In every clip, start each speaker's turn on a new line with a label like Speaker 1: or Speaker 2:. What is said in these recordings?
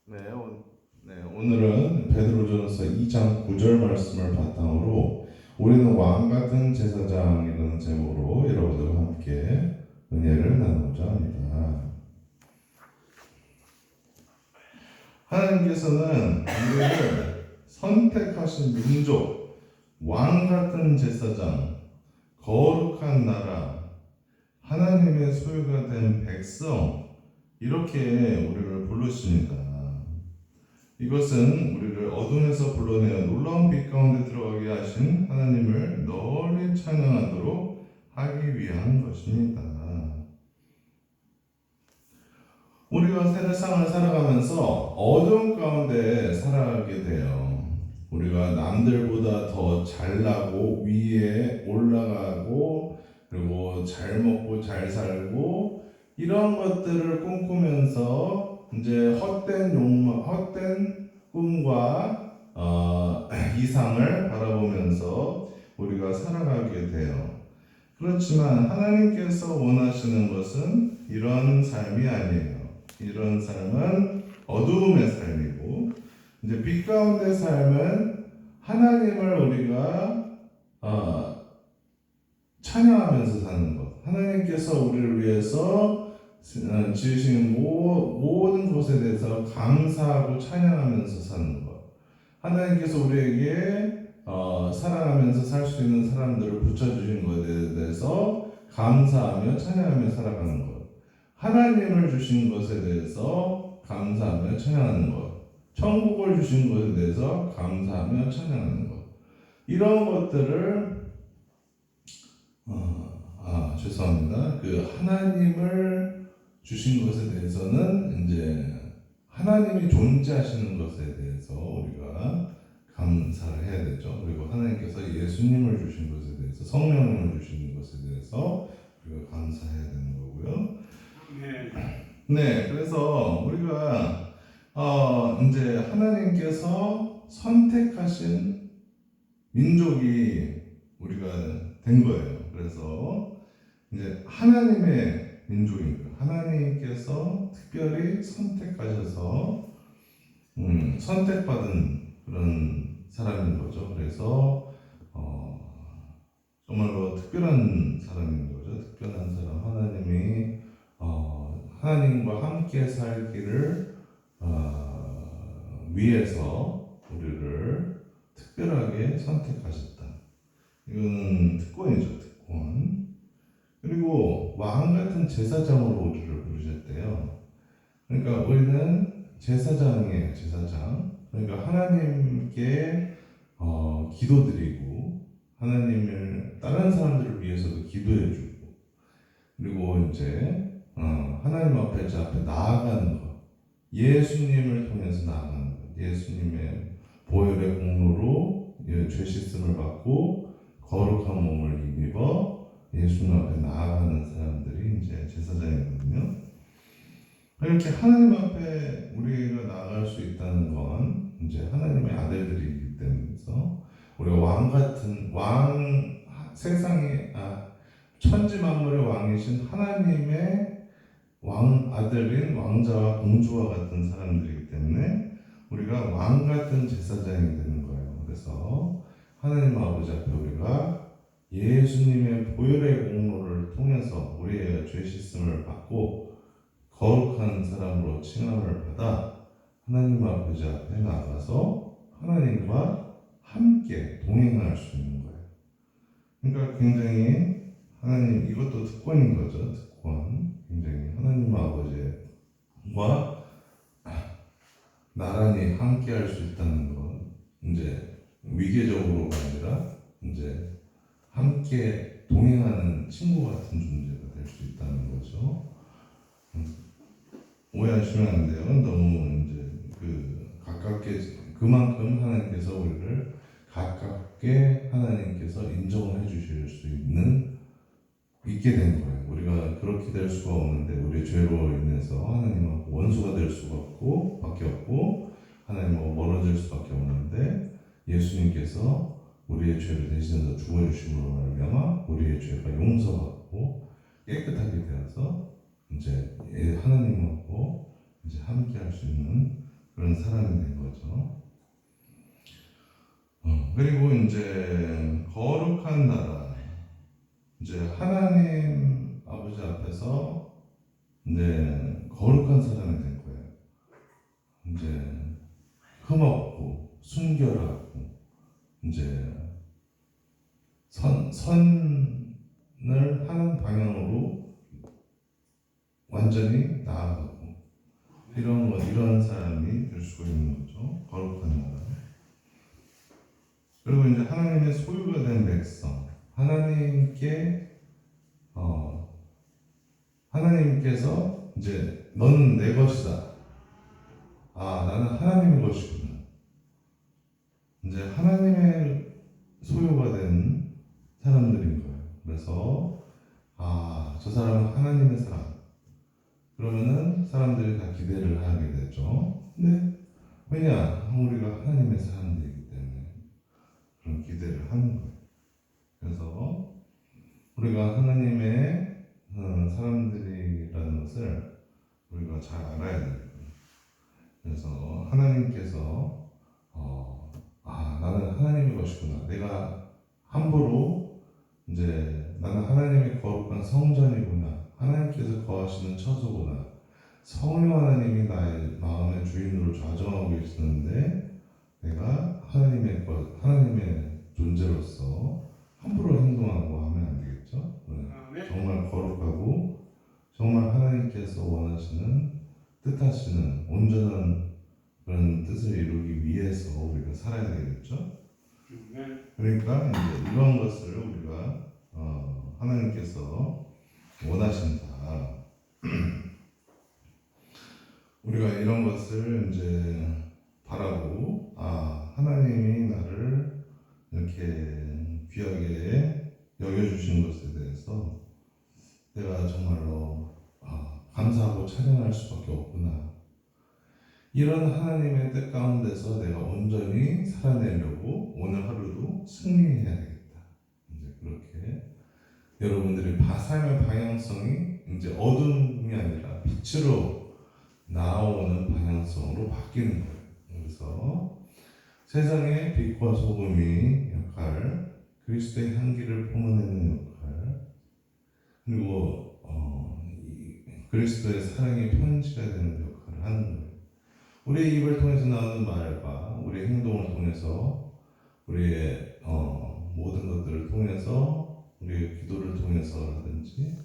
Speaker 1: 네, 오늘은 베드로전서 2장 9절 말씀을 바탕으로 우리는 왕같은 제사장이라는 제목으로 여러분들과 함께 은혜를 나누고자 합니다. 하나님께서는 우리를 선택하신 민족, 왕같은 제사장, 거룩한 나라, 하나님의 소유가 된 백성, 이렇게 우리를 부르십니다. 이것은 우리를 어둠에서 불러내어 놀라운 빛 가운데 들어가게 하신 하나님을 널리 찬양하도록 하기 위한 것입니다. 우리가 세상을 살아가면서 어둠 가운데 살아가게 돼요. 우리가 남들보다 더 잘나고 위에 올라가고 그리고 잘 먹고 잘 살고 이런 것들을 꿈꾸면서 이제 헛된 욕망, 헛된 꿈과 이상을 바라보면서 우리가 살아가게 돼요. 그렇지만 하나님께서 원하시는 것은 이런 삶이 아니에요. 이런 삶은 어두움의 삶이고, 이제 빛 가운데 삶은 하나님을 우리가 찬양하면서 사는 것. 하나님께서 우리를 위해서 지으신 모든 것에 대해서 감사하고 찬양하면서 사는 것. 하나님께서 우리에게 살아가면서 살 수 있는 사람들을 붙여주신 것에 대해서 감사하며 찬양하며 살아가는 것. 하나님을 주신 것에 대해서 감사하며 찬양하는 것. 천국을 주신 것에 대해서 감사하며 찬양하는 것. 이런 것들을 죄송합니다. 그 하나님을 주신 것에 대해서는 이제 하나님이 존재하시는 것에 대해서 우리가 감사를 해야 되죠. 그리고 하나님께서 예수님을 주신 것에 대해서, 성령님을 주신 것에 대해서 우리가 감사해야 되는 거고요. 네, 그래서 우리가 이제 하나님께서 선택하신 민족이 우리가 된 거예요. 그래서 이제 하나님의 민족입니다. 하나님께서 특별히 선택하셔서 선택받은 그런 사람인 거죠. 그래서 정말로 특별한 사람인 거죠. 특별한 사람. 하나님이 하나님과 함께 살기를 위해서 우리를 특별하게 선택하셨다. 이거는 특권이죠, 특권. 그리고 왕 같은 제사장으로 우리를 부르셨대요. 그러니까 우리는 제사장이에요, 제사장. 그러니까 하나님께 기도드리고 하나님을 다른 사람들을 위해서도 기도해주고 그리고 이제 하나님 앞에 제 앞에 나아가는 것, 예수님을 통해서 나아가는 것, 예수님의 보혈의 공로로 죄 씻음을 받고 거룩한 몸을 입어 예수님 앞에 나아가는 사람들이 이제 제사장이거든요. 이렇게 하나님 앞에 우리가 나아갈 수 있다는 건 이제 하나님의 아들들이기 때문에서 우리가 왕 같은 세상의 천지 만물의 왕이신 하나님의 왕 아들인 왕자와 공주와 같은 사람들이기 때문에 우리가 왕 같은 제사장이 되는 거예요. 그래서 하나님 아버지 앞에 우리가 예수님의 보혈의 공로를 통해서 우리의 죄 씻음을 받고 거룩한 사람으로 칭함을 받아 하나님 아버지 앞에 나가서 하나님과 함께 동행할 수 있는 거예요. 그러니까 굉장히 하나님, 이것도 특권인 거죠. 특권. 굉장히 하나님 아버지와 나란히 함께 할 수 있다는 건 이제 위계적으로가 아니라 이제 함께 동행하는 친구 같은 존재가 될 수 있다는 거죠. 오해하시면 안 돼요. 너무 이제 가깝게 그만큼 하나님께서 우리를 가깝게 하나님께서 인정을 해주실 수 있게 된 거예요. 우리가 그렇게 될 수가 없는데 우리의 죄로 인해서 하나님하고 원수가 될 수밖에 없고 하나님하고 멀어질 수밖에 없는데 예수님께서 우리의 죄를 대신해서 죽어주심으로 말미암아 우리의 죄가 용서받고 깨끗하게 되어서 이제 하나님하고 이제 함께 할 수 있는 그런 사람이 된 거죠. 그리고 이제 거룩한 나라, 이제 하나님 아버지 앞에서 이제 거룩한 사람이 된 거예요. 이제 흠없고 순결하고 이제 선을 하는 방향으로 완전히 나아가고 이런 사람이 될 수가 있는 거죠. 거룩한 나라. 그리고 이제 하나님의 소유가 된 백성, 하나님께서 이제 너는 내 것이다. 아, 나는 하나님의 것이구나. 이제 하나님의 소유가 된 사람들인 거예요. 그래서 저 사람은 하나님의 사람. 그러면은 사람들이 다 기대를 하게 되죠. 근데 왜냐? 우리가 하나님의 사람들이기 때문에 그런 기대를 하는 거예요. 그래서 우리가 하나님의 사람들이라는 것을 우리가 잘 알아야 돼요. 그래서 하나님께서 나는 하나님의 것이구나. 내가 함부로 이제 나는 하나님의 거룩한 성전이구나. 하나님께서 거하시는 처소구나. 성령 하나님이 나의 마음의 주인으로 좌정하고 계시는데 내가 하나님의 존재로서 함부로 행동하고 하면 안 되겠죠. 정말 거룩하고 정말 하나님께서 원하시는 뜻하시는 온전한 그런 뜻을 이루기 위해서 우리가 살아야 되겠죠. 그러니까 이제 이런 것을 우리가 하나님께서 원하신다. 우리가 이런 것을 이제 바라고 하나님이 나를 이렇게 귀하게 여겨주신 것에 대해서 내가 정말로 감사하고 찬양할 수밖에 없구나. 이런 하나님의 뜻 가운데서 내가 온전히 살아내려고 오늘 하루도 승리해야 되겠다. 이제 그렇게 여러분들의 삶의 방향성이 이제 어둠이 아니라 빛으로 나오는 방향성으로 바뀌는 거예요. 그래서 세상의 빛과 소금이 역할, 그리스도의 향기를 뿜어내는 역할, 그리고 그리스도의 사랑의 편지가 되는 역할을 하는 거예요. 우리의 입을 통해서 나오는 말과 우리의 행동을 통해서 우리의 모든 것들을 통해서 우리의 기도를 통해서라든지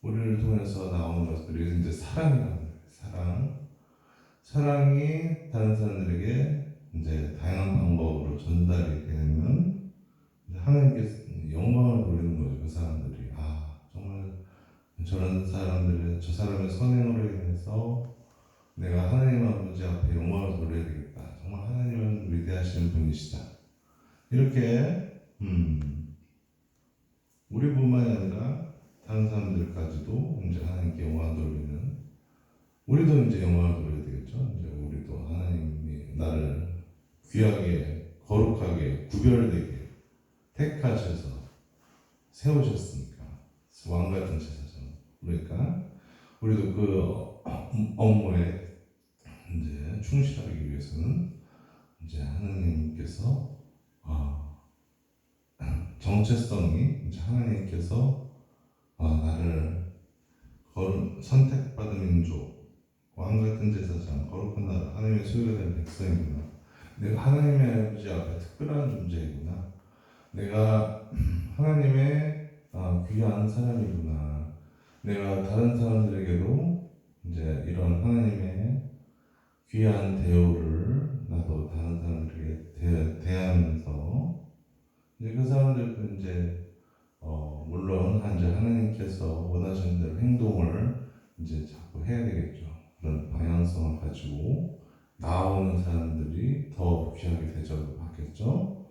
Speaker 1: 우리를 통해서 나오는 것들이 이제 사랑이라는 거예요. 사랑이 다른 사람들에게 이제 다양한 방법으로 전달이 되면 하나님께서 영광을 돌리는 거죠. 그 사람들이 정말 저 사람의 선행으로 인해서 내가 하나님 아버지 앞에 영광을 돌려야 되겠다. 정말 하나님은 위대하신 분이시다. 이렇게 우리뿐만이 아니라 다른 사람들까지도 이제 하나님께 영광을 돌리는 우리도 이제 영광을 돌려야 되겠죠. 이제 우리도 하나님이 나를 귀하게 거룩하게 구별되게 택하셔서 세우셨으니까 왕 같은 제사장. 그러니까 우리도 그 업무에 이제 충실하기 위해서는 이제 하나님께서 정체성이 이제 하나님께서 나를 선택받은 민족, 왕 같은 제사장, 거룩한 나라, 하나님의 소유가 된 백성이구나. 내가 하나님의 아버지 앞에 특별한 존재이구나. 내가 하나님의 귀한 사람이구나. 내가 다른 사람들에게도 이제 이런 하나님의 귀한 대우를 나도 다른 사람들에게 대하면서 이제 그 사람들도 이제 물론 이제 하나님께서 원하시는 대로 행동을 이제 자꾸 해야 되겠죠. 그런 방향성을 가지고 나오는 사람들이 더 귀하게 대접을 받겠죠.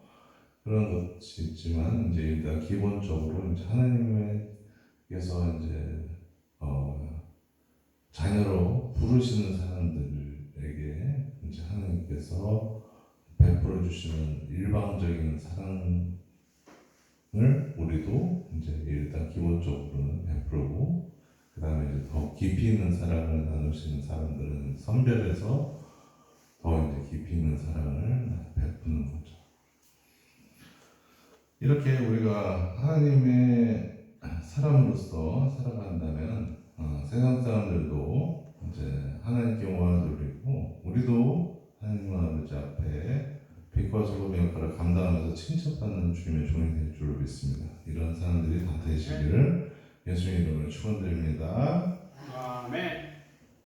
Speaker 1: 그런 것이 있지만 이제 일단 기본적으로 이제 하나님께서 이제 자녀로 부르시는 사람들에게 이제 하나님께서 베풀어 주시는 일방적인 사랑을 우리도 이제 일단 기본적으로는 베풀고 그 다음에 이제 더 깊이 있는 사랑을 나누시는 사람들은 선별해서 깊이 있는 사랑을 베푸는 거죠. 이렇게 우리가 하나님의 사람으로서 살아간다면 세상 사람들도 이제 하나님께 영광을 돌리고 우리도 하나님 아버지 앞에 빛과 소금의 역할을 감당하면서 칭찬받는 주님의 종이 될 줄 믿습니다. 이런 사람들이 다 되시기를 예수님 이름으로 축원드립니다.
Speaker 2: 아멘.